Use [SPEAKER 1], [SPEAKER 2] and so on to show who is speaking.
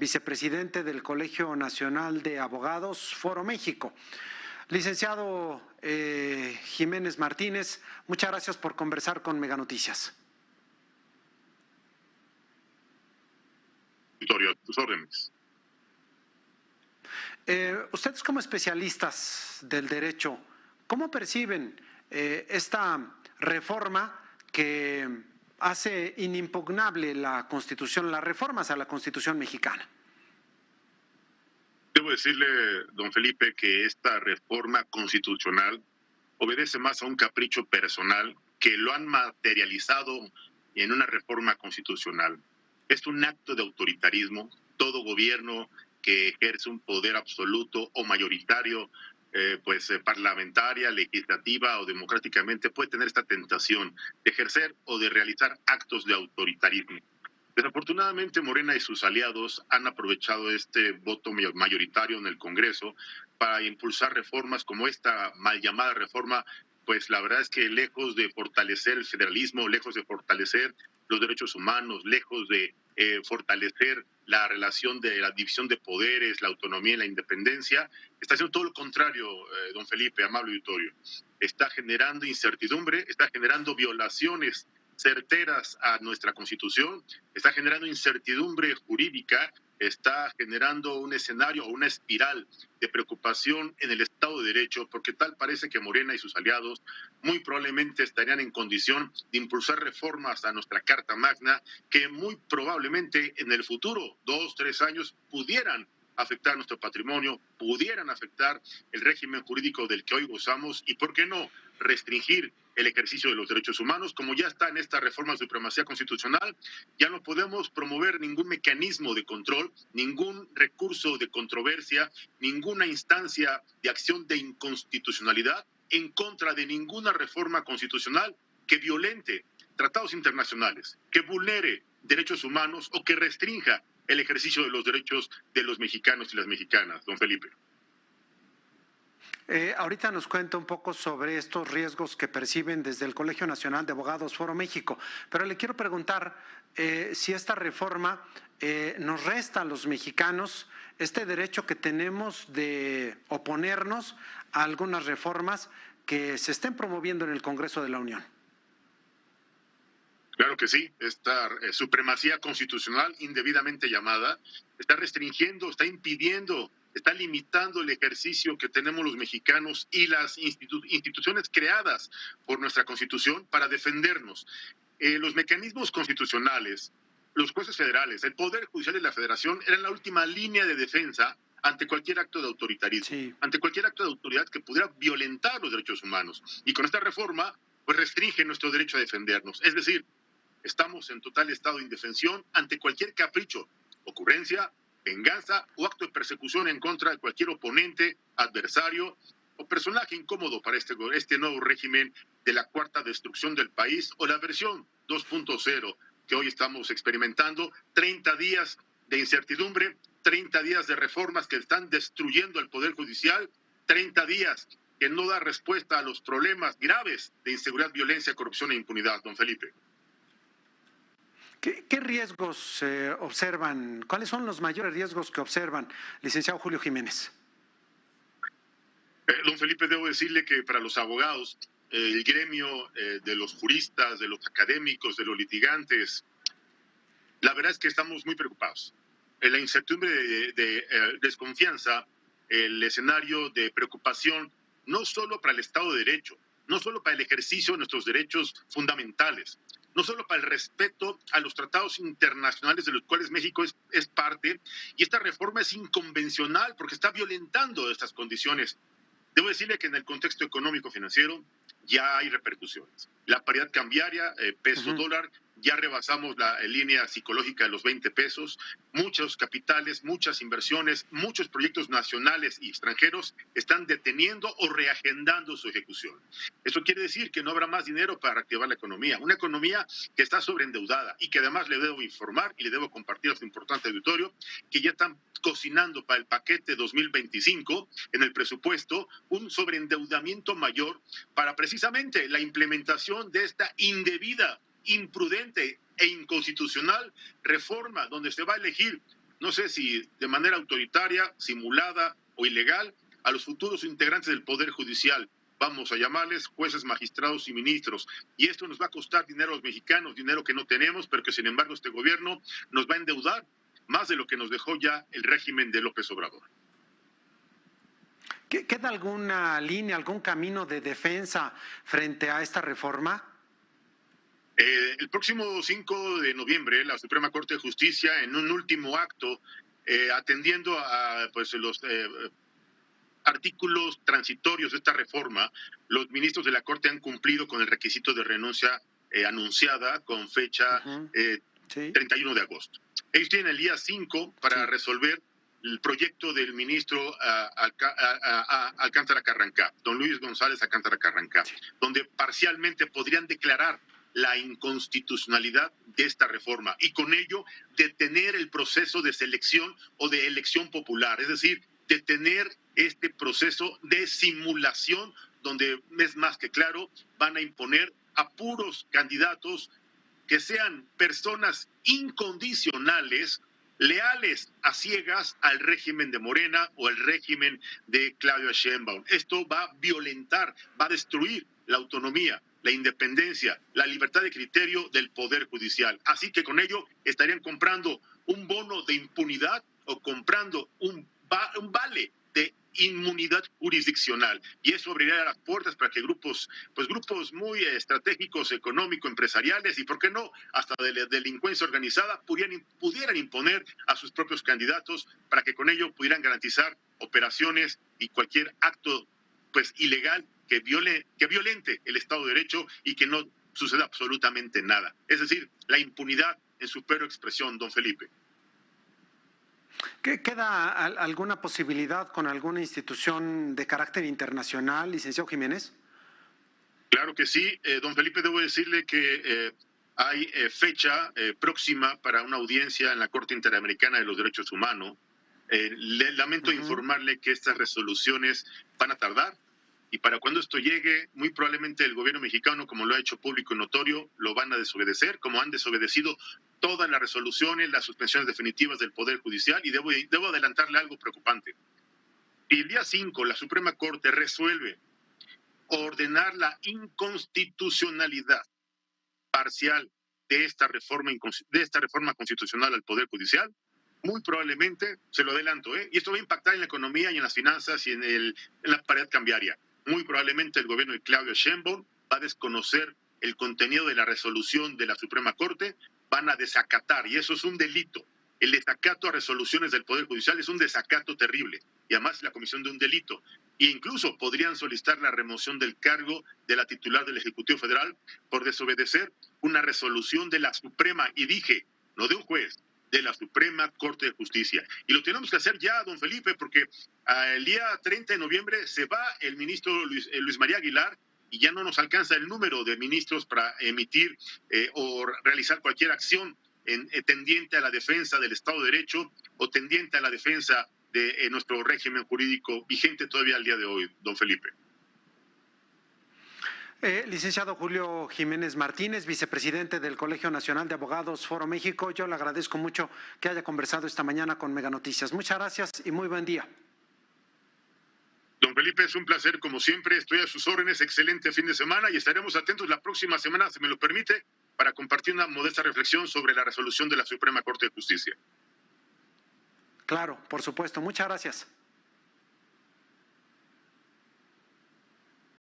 [SPEAKER 1] vicepresidente del Colegio Nacional de Abogados, Foro México. Licenciado Jiménez Martínez, muchas gracias por conversar con Mega Noticias.
[SPEAKER 2] Victoria, tus órdenes.
[SPEAKER 1] Ustedes como especialistas del derecho, ¿cómo perciben esta reforma que hace inimpugnable la Constitución, las reformas a la Constitución mexicana?
[SPEAKER 2] Debo decirle, don Felipe, que esta reforma constitucional obedece más a un capricho personal que lo han materializado en una reforma constitucional. Es un acto de autoritarismo. Todo gobierno que ejerce un poder absoluto o mayoritario, parlamentaria, legislativa o democráticamente, puede tener esta tentación de ejercer o de realizar actos de autoritarismo. Desafortunadamente, Morena y sus aliados han aprovechado este voto mayoritario en el Congreso para impulsar reformas como esta mal llamada reforma. Pues la verdad es que lejos de fortalecer el federalismo, lejos de fortalecer los derechos humanos, lejos de fortalecer la relación de la división de poderes, la autonomía y la independencia, está haciendo todo lo contrario, don Felipe, amable auditorio. Está generando incertidumbre, está generando violaciones certeras a nuestra Constitución, está generando incertidumbre jurídica, está generando un escenario o una espiral de preocupación en el Estado de Derecho, porque tal parece que Morena y sus aliados muy probablemente estarían en condición de impulsar reformas a nuestra Carta Magna que muy probablemente en el futuro, 2, 3 años, pudieran afectar nuestro patrimonio, pudieran afectar el régimen jurídico del que hoy gozamos y, ¿por qué no?, restringir el ejercicio de los derechos humanos, como ya está en esta reforma de supremacía constitucional. Ya no podemos promover ningún mecanismo de control, ningún recurso de controversia, ninguna instancia de acción de inconstitucionalidad en contra de ninguna reforma constitucional que violente tratados internacionales, que vulnere derechos humanos o que restrinja el ejercicio de los derechos de los mexicanos y las mexicanas, don Felipe.
[SPEAKER 1] Ahorita nos cuenta un poco sobre estos riesgos que perciben desde el Colegio Nacional de Abogados Foro México, pero le quiero preguntar si esta reforma nos resta a los mexicanos este derecho que tenemos de oponernos a algunas reformas que se estén promoviendo en el Congreso de la Unión.
[SPEAKER 2] Claro que sí, esta supremacía constitucional indebidamente llamada está restringiendo, está impidiendo, está limitando el ejercicio que tenemos los mexicanos y las instituciones creadas por nuestra Constitución para defendernos. Los mecanismos constitucionales, los jueces federales, el Poder Judicial de la Federación eran la última línea de defensa ante cualquier acto de autoritarismo, sí, ante cualquier acto de autoridad que pudiera violentar los derechos humanos. Y con esta reforma, pues restringe nuestro derecho a defendernos. Es decir, estamos en total estado de indefensión ante cualquier capricho, ocurrencia, venganza o acto de persecución en contra de cualquier oponente, adversario o personaje incómodo para este nuevo régimen de la cuarta destrucción del país o la versión 2.0 que hoy estamos experimentando. 30 días de incertidumbre, 30 días de reformas que están destruyendo el Poder Judicial, 30 días que no da respuesta a los problemas graves de inseguridad, violencia, corrupción e impunidad, don Felipe.
[SPEAKER 1] ¿Qué riesgos observan? ¿Cuáles son los mayores riesgos que observan, licenciado Julio Jiménez?
[SPEAKER 2] Don Felipe, debo decirle que para los abogados, el gremio de los juristas, de los académicos, de los litigantes, la verdad es que estamos muy preocupados. La incertidumbre de desconfianza, el escenario de preocupación, no solo para el Estado de Derecho, no solo para el ejercicio de nuestros derechos fundamentales, no solo para el respeto a los tratados internacionales de los cuales México es parte, y esta reforma es inconvencional porque está violentando estas condiciones. Debo decirle que en el contexto económico-financiero ya hay repercusiones. La paridad cambiaria, peso-dólar, ya rebasamos la línea psicológica de los 20 pesos. Muchos capitales, muchas inversiones, muchos proyectos nacionales y extranjeros están deteniendo o reagendando su ejecución. Eso quiere decir que no habrá más dinero para reactivar la economía. Una economía que está sobreendeudada y que además le debo informar y le debo compartir a su importante auditorio que ya están cocinando para el paquete 2025 en el presupuesto un sobreendeudamiento mayor para precisamente la implementación de esta indebida, imprudente e inconstitucional reforma donde se va a elegir no sé si de manera autoritaria, simulada o ilegal, a los futuros integrantes del Poder Judicial. Vamos a llamarles jueces, magistrados y ministros. Y esto nos va a costar dinero a los mexicanos, dinero que no tenemos, pero que sin embargo este gobierno nos va a endeudar más de lo que nos dejó ya el régimen de López Obrador.
[SPEAKER 1] ¿Queda alguna línea, algún camino de defensa frente a esta reforma?
[SPEAKER 2] El próximo 5 de noviembre, la Suprema Corte de Justicia, en un último acto, atendiendo a pues, los artículos transitorios de esta reforma, los ministros de la Corte han cumplido con el requisito de renuncia anunciada con fecha sí. 31 de agosto. Ellos tienen el día 5 para resolver el proyecto del ministro Alcántara Carrancá, don Luis González Alcántara Carrancá, donde parcialmente podrían declarar la inconstitucionalidad de esta reforma y con ello detener el proceso de selección o de elección popular, es decir, detener este proceso de simulación donde es más que claro van a imponer a puros candidatos que sean personas incondicionales, leales a ciegas al régimen de Morena o al régimen de Claudia Sheinbaum. Esto va a violentar, va a destruir la autonomía, la independencia, la libertad de criterio del Poder Judicial. Así que con ello estarían comprando un bono de impunidad o comprando un vale de inmunidad jurisdiccional. Y eso abriría las puertas para que grupos muy estratégicos, económico, empresariales y, ¿por qué no?, hasta de la delincuencia organizada pudieran imponer a sus propios candidatos para que con ello pudieran garantizar operaciones y cualquier acto pues ilegal que violente el Estado de Derecho y que no suceda absolutamente nada. Es decir, la impunidad en su peor expresión, don Felipe.
[SPEAKER 1] ¿Queda alguna posibilidad con alguna institución de carácter internacional, licenciado Jiménez?
[SPEAKER 2] Claro que sí. Don Felipe, debo decirle que hay fecha próxima para una audiencia en la Corte Interamericana de los Derechos Humanos. Lamento informarle que estas resoluciones van a tardar y para cuando esto llegue, muy probablemente el gobierno mexicano, como lo ha hecho público y notorio, lo van a desobedecer, como han desobedecido todas las resoluciones, las suspensiones definitivas del Poder Judicial, y debo adelantarle algo preocupante. Si el día 5 la Suprema Corte resuelve ordenar la inconstitucionalidad parcial de esta reforma constitucional al Poder Judicial, muy probablemente, se lo adelanto, y esto va a impactar en la economía y en las finanzas y en la paridad cambiaria. Muy probablemente el gobierno de Claudia Sheinbaum va a desconocer el contenido de la resolución de la Suprema Corte, van a desacatar, y eso es un delito. El desacato a resoluciones del Poder Judicial es un desacato terrible, y además la comisión de un delito. E incluso podrían solicitar la remoción del cargo de la titular del Ejecutivo Federal por desobedecer una resolución de la Suprema, y dije, no de un juez, de la Suprema Corte de Justicia. Y lo tenemos que hacer ya, don Felipe, porque el día 30 de noviembre se va el ministro Luis María Aguilar y ya no nos alcanza el número de ministros para emitir o realizar cualquier acción tendiente a la defensa del Estado de Derecho o tendiente a la defensa de nuestro régimen jurídico vigente todavía al día de hoy, don Felipe.
[SPEAKER 1] Licenciado Julio Jiménez Martínez, vicepresidente del Colegio Nacional de Abogados Foro México, yo le agradezco mucho que haya conversado esta mañana con Mega Noticias. Muchas gracias y muy buen día.
[SPEAKER 2] Don Felipe, es un placer como siempre, estoy a sus órdenes, excelente fin de semana y estaremos atentos la próxima semana, si me lo permite, para compartir una modesta reflexión sobre la resolución de la Suprema Corte de Justicia.
[SPEAKER 1] Claro, por supuesto. Muchas gracias.